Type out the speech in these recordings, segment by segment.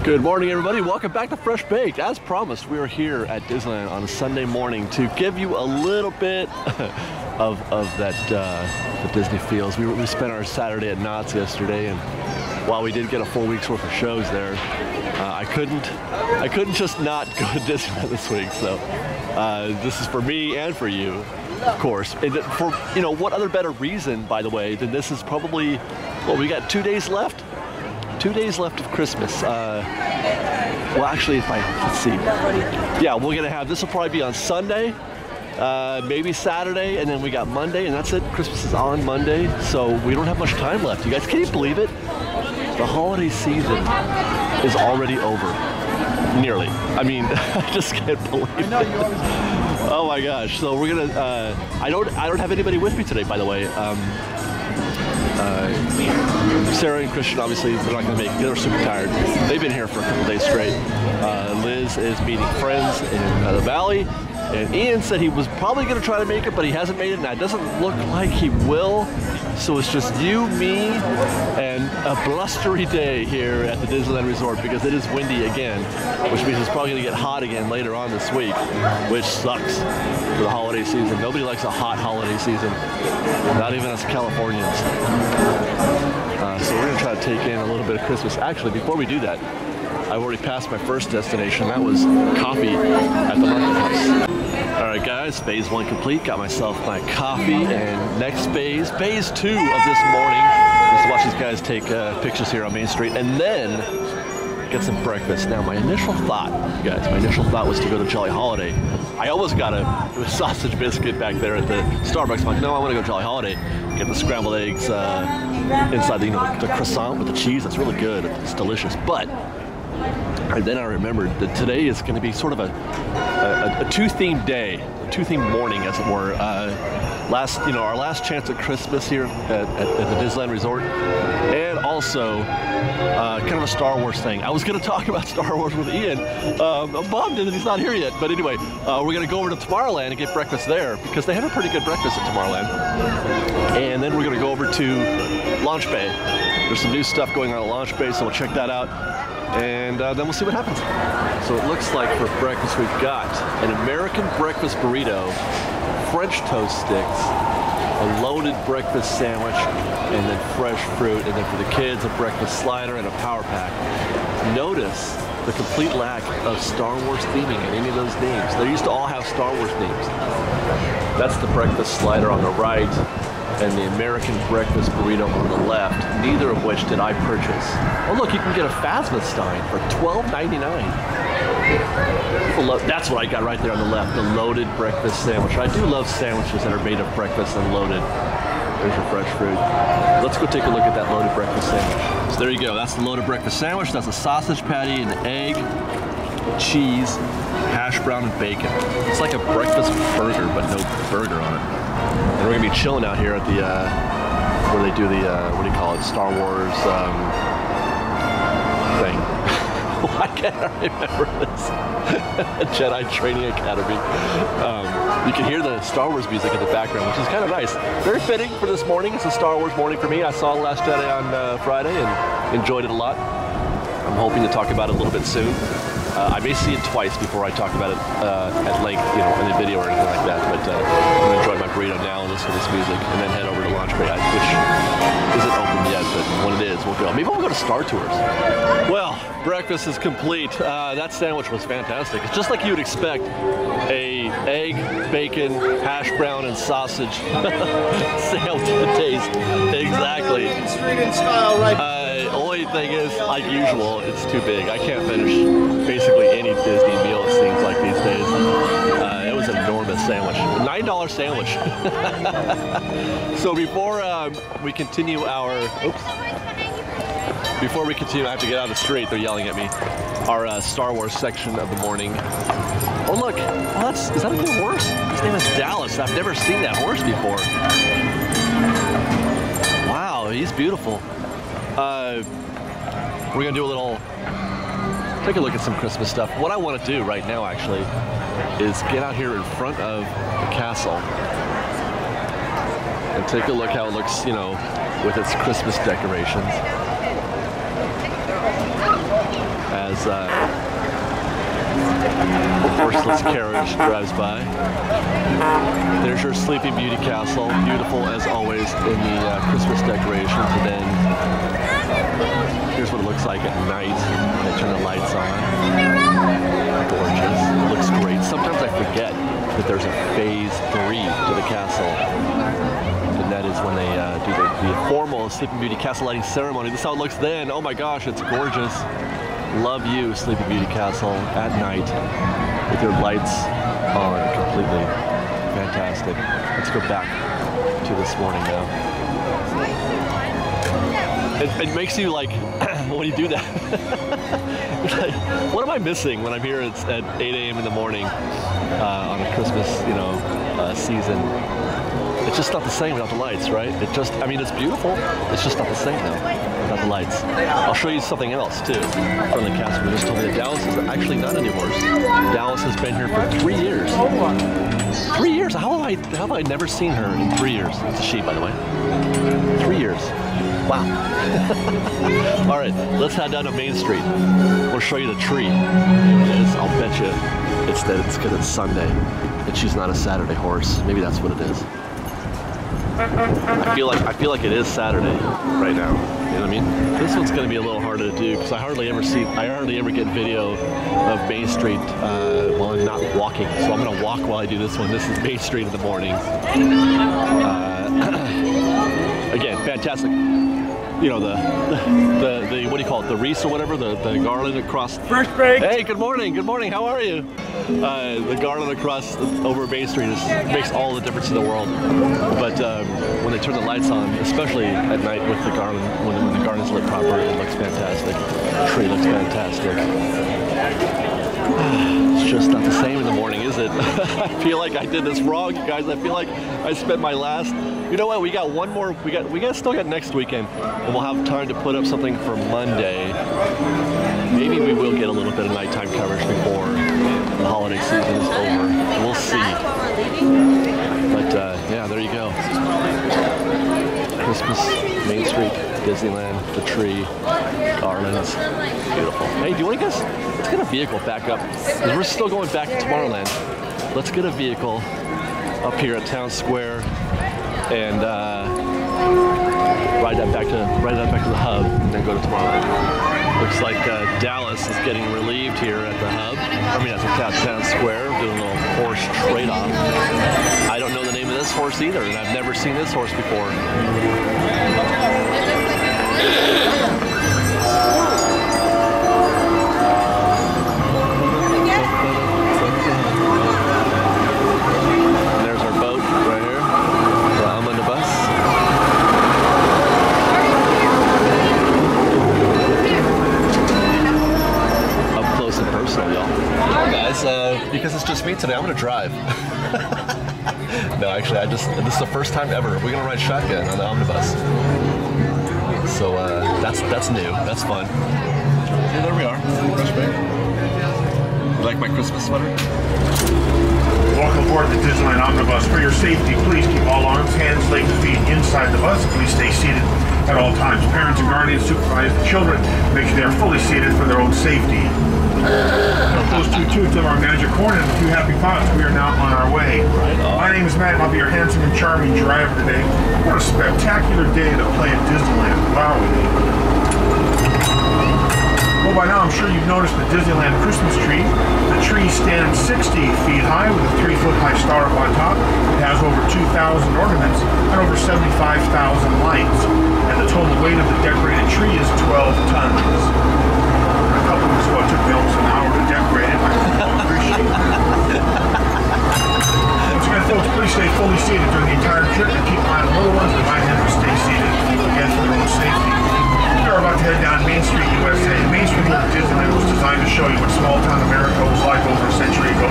Good morning, everybody. Welcome back to Fresh Baked. As promised, we are here at Disneyland on a Sunday morning to give you a little bit of that the Disney feels. We spent our Saturday at Knott's yesterday, and while we did get a full week's worth of shows there, I couldn't just not go to Disneyland this week. So this is for me and for you, of course. And for what other better reason, by the way, than this is probably we got 2 days left. 2 days left of Christmas. Well, actually, let's see. Yeah, we're gonna have, this will probably be on Sunday, maybe Saturday, and then we got Monday, and that's it. Christmas is on Monday, so we don't have much time left. You guys, can you believe it? The holiday season is already over. Nearly. I mean, I just can't believe it. Oh my gosh. So we're gonna, I don't have anybody with me today, by the way. Sarah and Christian, obviously, they're not going to make it. They're super tired. They've been here for a couple days straight. Liz is meeting friends in the valley. And Ian said he was probably going to try to make it, but he hasn't made it, and it doesn't look like he will. So it's just you, me, and a blustery day here at the Disneyland Resort because it is windy again, which means it's probably going to get hot again later on this week, which sucks for the holiday season. Nobody likes a hot holiday season, not even us Californians. So we're going to try to take in a little bit of Christmas. Actually, before we do that, I've already passed my first destination. That was coffee at the market house. All right, guys, phase one complete. Got myself my coffee, and next phase 2 of this morning, let's watch these guys take pictures here on Main Street, and then get some breakfast. Now, my initial thought was to go to Jolly Holiday. I almost got a sausage biscuit back there at the Starbucks. I'm like, no, I want to go Jolly Holiday. Get the scrambled eggs inside the croissant with the cheese. That's really good. It's delicious. But and then I remembered that today is going to be sort of a two-themed day, a two-themed morning, as it were. Our last chance at Christmas here at the Disneyland Resort, and also kind of a Star Wars thing. I was going to talk about Star Wars with Ian. I'm bummed that he's not here yet. But anyway, we're going to go over to Tomorrowland and get breakfast there because they have a pretty good breakfast at Tomorrowland. And then we're going to go over to Launch Bay. There's some new stuff going on at Launch Bay, so we'll check that out. And then we'll see what happens. So it looks like for breakfast we've got an American breakfast burrito, French toast sticks, a loaded breakfast sandwich, and then fresh fruit, and then for the kids a breakfast slider and a power pack. Notice the complete lack of Star Wars theming in any of those names. They used to all have Star Wars names. That's the breakfast slider on the right, and the American breakfast burrito on the left, neither of which did I purchase. Oh look, you can get a Phasma Stein for $12.99. That's what I got right there on the left, the loaded breakfast sandwich. I do love sandwiches that are made of breakfast and loaded. There's your fresh fruit. Let's go take a look at that loaded breakfast sandwich. So there you go, that's the loaded breakfast sandwich. That's a sausage patty, an egg, cheese, hash brown, and bacon. It's like a breakfast burger, but no burger on it. And we're gonna be chilling out here at the, where they do the, what do you call it, Star Wars thing. Why can't I remember this? Jedi Training Academy. You can hear the Star Wars music in the background, which is kind of nice. Very fitting for this morning. It's a Star Wars morning for me. I saw Last Jedi on Friday and enjoyed it a lot. I'm hoping to talk about it a little bit soon. I may see it twice before I talk about it at length, in a video or anything like that. But I'm going to enjoy my burrito now and listen to this music, and then head over to Launch Bay, which isn't open yet, but when it is, we'll go. Maybe we'll go to Star Tours. Well, breakfast is complete. That sandwich was fantastic. It's just like you would expect a egg, bacon, hash brown, and sausage sandwich to taste. Exactly. Street in style, right? Only thing is, like usual, it's too big. I can't finish basically any Disney meal, it seems like these days. It was an enormous sandwich. $9 sandwich. So before we continue before we continue, I have to get out of the street. They're yelling at me. Our Star Wars section of the morning. Oh look, is that a new horse? His name is Dallas. I've never seen that horse before. Wow, he's beautiful. We're gonna do take a look at some Christmas stuff. What I want to do right now, actually, is get out here in front of the castle and take a look how it looks, with its Christmas decorations. As his horseless carriage drives by. There's your Sleeping Beauty castle, beautiful as always in the Christmas decorations. And then here's what it looks like at night. They turn the lights on. Gorgeous. It looks great. Sometimes I forget that there's a phase 3 to the castle. And that is when they do the formal Sleeping Beauty castle lighting ceremony. This is how it looks then. Oh my gosh, it's gorgeous. Love you, Sleeping Beauty castle at night with your lights on completely. Fantastic. Let's go back to this morning now. It makes you like, when you do that, like, what am I missing when I'm here at 8 a.m. in the morning on a Christmas, season? It's just not the same without the lights, right? It just, I mean, it's beautiful. It's just not the same though without the lights. I'll show you something else too from the castle. They just told me that Dallas is actually not a new horse. Dallas has been here for 3 years. 3 years? How have I never seen her in 3 years? It's a she, by the way. 3 years. Wow. All right, let's head down to Main Street. We'll show you the tree. It is. I'll bet you it's because it's Sunday and she's not a Saturday horse. Maybe that's what it is. I feel like it is Saturday right now. You know what I mean? This one's going to be a little harder to do because I hardly ever get video of Main Street while I'm not walking. So I'm going to walk while I do this one. This is Main Street in the morning. Again, fantastic. You know, the what do you call it? The wreaths or whatever, the garland across. First break. Hey, good morning. Good morning. How are you? The garland across over Main Street makes all the difference in the world. But when they turn the lights on, especially at night with the garland, when the garland's lit proper, it looks fantastic. The tree looks fantastic. It's just not the same in the morning, is it? I feel like I did this wrong, you guys. I feel like I spent my last. You know what? We got one more. Still got next weekend, and we'll have time to put up something for Monday. Maybe we will get a little bit of nighttime coverage before the holiday season is over. We'll see. But yeah, there you go. Christmas, Main Street, Disneyland, the tree, garlands, beautiful. Hey, do you want to guess? Let's get a vehicle back up because we're still going back to Tomorrowland. Let's get a vehicle up here at Town Square and ride that back to the hub and then go to Tomorrowland. Looks like Dallas is getting relieved here at the hub. I mean, at Town Square, doing a little horse trade-off. I don't know the name of this horse either, and I've never seen this horse before. There's our boat right here. I'm on the bus. Up close and personal, y'all. Guys, because it's just me today, I'm gonna drive. No, actually, this is the first time ever we're gonna ride shotgun on the omnibus. So that's new. That's fun. Yeah, there we are. You like my Christmas sweater? Welcome aboard the Disneyland Omnibus. For your safety, please keep all arms, hands, legs, and feet inside the bus. Please stay seated at all times. Parents and guardians supervise the children. Make sure they are fully seated for their own safety. Those two toots of our magic horn and a few happy pots. We are now on our way. My name is Matt, and I'll be your handsome and charming driver today. What a spectacular day to play at Disneyland. Wow. Well, by now I'm sure you've noticed the Disneyland Christmas tree. The tree stands 60 feet high with a 3-foot high star up on top. It has over 2,000 ornaments and over 75,000 lights. And the total weight of the decorated tree is 12 tons. A couple of us, what took me almost an hour to decorate it. I appreciate it. Once again, folks, please stay fully seated during the entire trip and keep an eye on the little ones. The right hand will stay seated, again, for their own safety. We are about to head down Main Street, USA. Main Street here at Disneyland was designed to show you what small-town America was like over a century ago.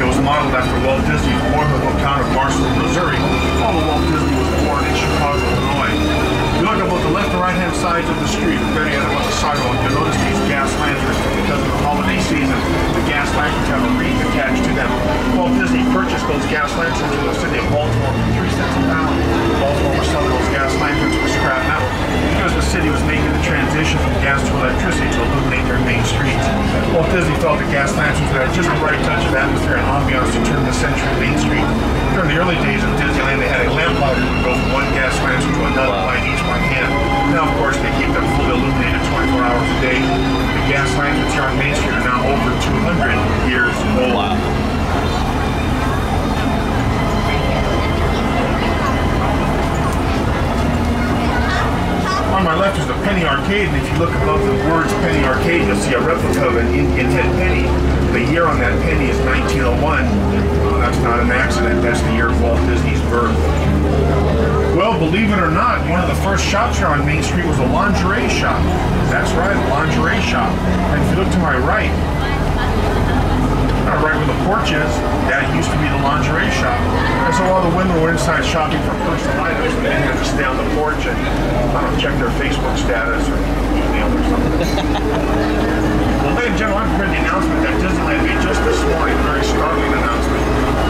It was modeled after Walt Disney's boyhood town of Marshall, Missouri, although Walt Disney was born in Chicago, Illinois. If you look at both the left and right-hand sides of the street, or better yet, about the sidewalk, you'll notice these gas lanterns. Because of the holiday season, the gas lanterns have a wreath attached to them. Walt Disney purchased those gas lanterns in the city of Baltimore for 3 cents a pound. Baltimore was selling those gas lanterns for scrap metal because the city was making the transition from gas to electricity to illuminate their main streets. Now, of course, they keep them fully illuminated 24 hours a day. The gas lanterns here on Main Street are now over 200 years old. Wow. On my left is the Penny Arcade, and if you look above the words Penny Arcade, you'll see a replica of an Indian head penny. The year on that penny is 1901. That's not an accident. That's the year of Walt Disney's birth. Well, believe it or not, one of the first shops here on Main Street was a lingerie shop. That's right, a lingerie shop. And if you look to my right where the porch is, that used to be the lingerie shop. And so while the women were inside shopping for personal items, they had to stay on the porch and check their Facebook status or email or something. Well, ladies and gentlemen, I've heard the announcement that Disneyland made just this morning, a very startling announcement.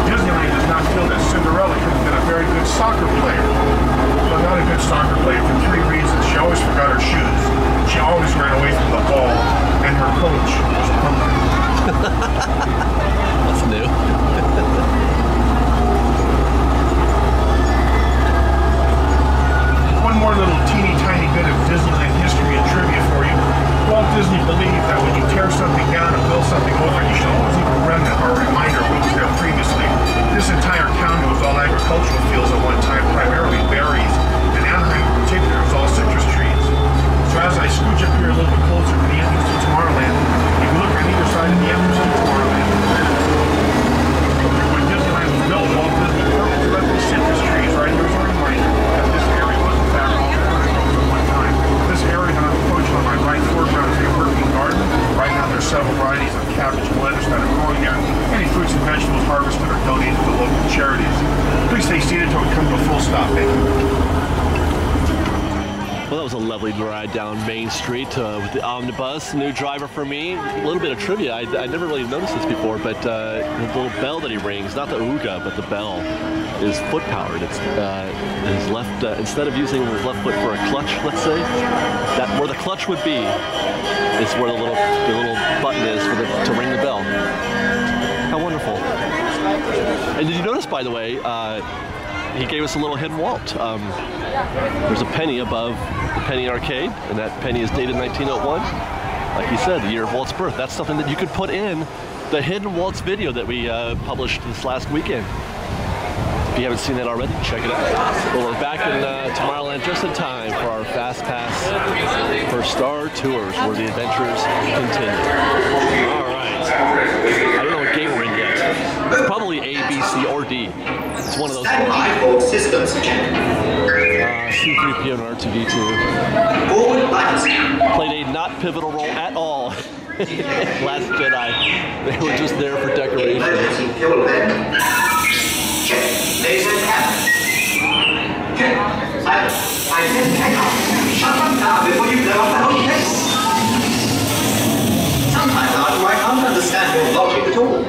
Disneyland does not feel that Cinderella could have been a very good soccer player. But not a good soccer player for three reasons. She always forgot her shoes. She always ran away from the ball, and her coach was hungry. That's new. One more little teeny tiny bit of Disneyland history and trivia for you. Walt Disney believed that when you tear something down and build something over, you should always leave a remnant or a reminder of what was there previously. This entire county was all agricultural fields at one time, primarily berries, and Anaheim in particular was all citrus trees. So as I scooch up here a little bit closer to the entrance to Tomorrowland, you can look on either side of the entrance to Tomorrowland. When Disneyland was built, Walt Disney purposely left these citrus trees right here as a reminder that this area was in fact all agricultural at one time. This area that I'm approaching on my right foreground is a working garden. Right now there's several varieties of cabbage and lettuce that are growing there. Any fruits and vegetables harvested are donated to local charities. Please stay seated until we come to a full stop. Thank you. Well, that was a lovely ride down Main Street with the omnibus. New driver for me. A little bit of trivia. I never really noticed this before, but the little bell that he rings, not the ooga, but the bell, is foot powered. It's his left. Instead of using his left foot for a clutch, let's say, that where the clutch would be is where the little button is for to ring the bell. How wonderful! And did you notice, by the way? He gave us a little hidden Walt. There's a penny above the Penny Arcade, and that penny is dated 1901. Like you said, the year of Walt's birth. That's something that you could put in the hidden Walt's video that we published this last weekend. If you haven't seen that already, check it out. Well, we're back in Tomorrowland just in time for our Fast Pass for Star Tours, where the adventures continue. All right. I don't know what game we're in yet. It's probably A, B, C, or D. It's one of those. Systems check. C-3PO and R2-D2 played a not pivotal role at all in Last Jedi. They were just there for decoration. Emergency fuel vent. Check. Laser cap. Check. I said take off. Shut them down before you blow up the whole place. Sometimes I can't understand your logic at all.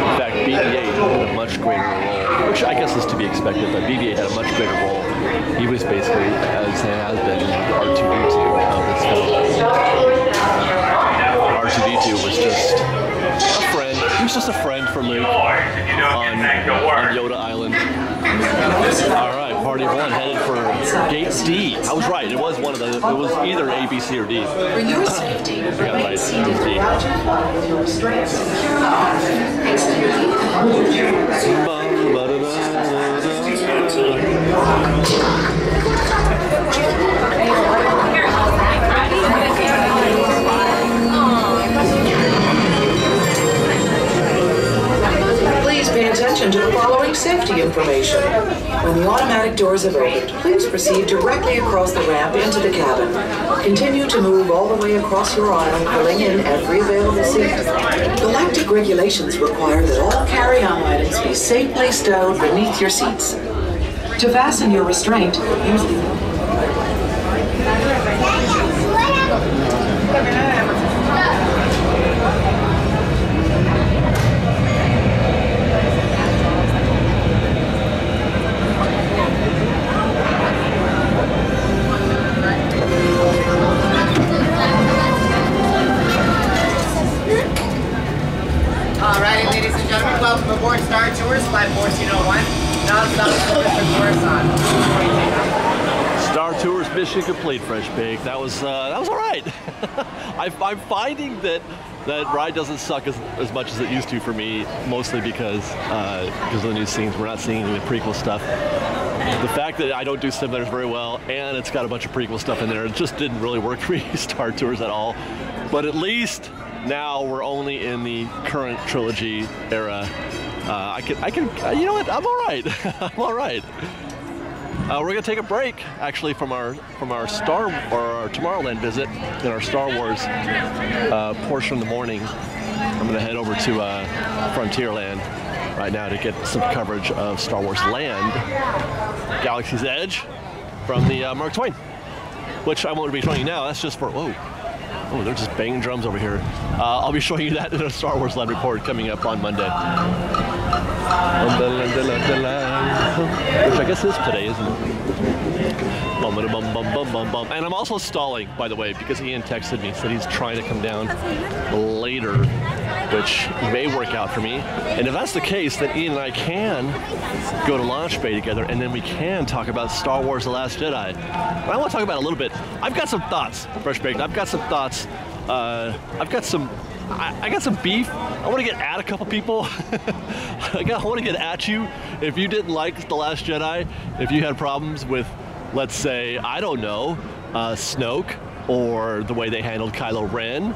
In fact, BB-8 had a much greater role, which I guess is to be expected, but BB-8 had a much greater role. He was basically, as has been, R2-D2 of this film. R2-D2 was just a friend. He was just a friend for Luke on Yoda Island. All right, party of one headed for Gate D. I was right. It was one of the. It was either A, B, C, or D. For your safety, I got it right. It was D. Please pay attention to the following safety information. When the automatic doors have opened, please proceed directly across the ramp into the cabin. Continue to move all the way across your aisle, filling in every available seat. Galactic regulations require that all carry-on items be safely stowed beneath your seats. To fasten your restraint, use the... Alrighty, ladies and gentlemen, welcome aboard Star Tours, Flight 1401. Non-stop service to Coruscant. Star Tours mission complete, Fresh Baked. That was all right. I'm finding that ride doesn't suck as much as it used to for me, mostly because of the new scenes. We're not seeing any of the prequel stuff. The fact that I don't do simulators very well, and it's got a bunch of prequel stuff in there, it just didn't really work for me, Star Tours at all. But at least now we're only in the current trilogy era. I can, you know what? I'm all right. I'm all right. We're gonna take a break, actually, from our Tomorrowland visit in our Star Wars portion of the morning. I'm gonna head over to Frontierland right now to get some coverage of Star Wars Land, Galaxy's Edge, from the Mark Twain, which I won't be showing you now. That's just for oh, they're just banging drums over here. I'll be showing you that in a Star Wars Land report coming up on Monday. Which I guess is today, isn't it? And I'm also stalling, by the way, because Ian texted me, said he's trying to come down later, which may work out for me. And if that's the case, then Ian and I can go to Launch Bay together, and then we can talk about Star Wars The Last Jedi. But I want to talk about it a little bit. I've got some thoughts, Fresh Baked. I've got some thoughts. I got some beef. I want to get at a couple people. I want to get at you if you didn't like The Last Jedi, if you had problems with, let's say, I don't know, Snoke, or the way they handled Kylo Ren,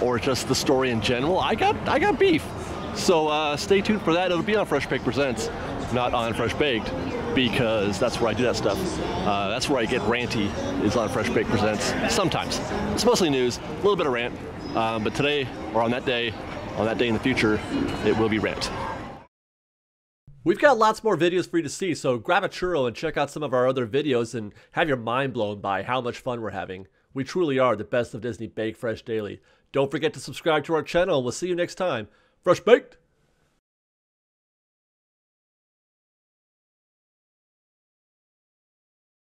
or just the story in general. I got beef. So stay tuned for that. It'll be on Fresh Baked Presents, not on Fresh Baked, because that's where I do that stuff. That's where I get ranty, is on Fresh Baked Presents. Sometimes. It's mostly news, a little bit of rant. But today, or on that day in the future, it will be rant. We've got lots more videos for you to see, so grab a churro and check out some of our other videos and have your mind blown by how much fun we're having. We truly are the best of Disney Baked Fresh Daily. Don't forget to subscribe to our channel, and we'll see you next time. Fresh Baked!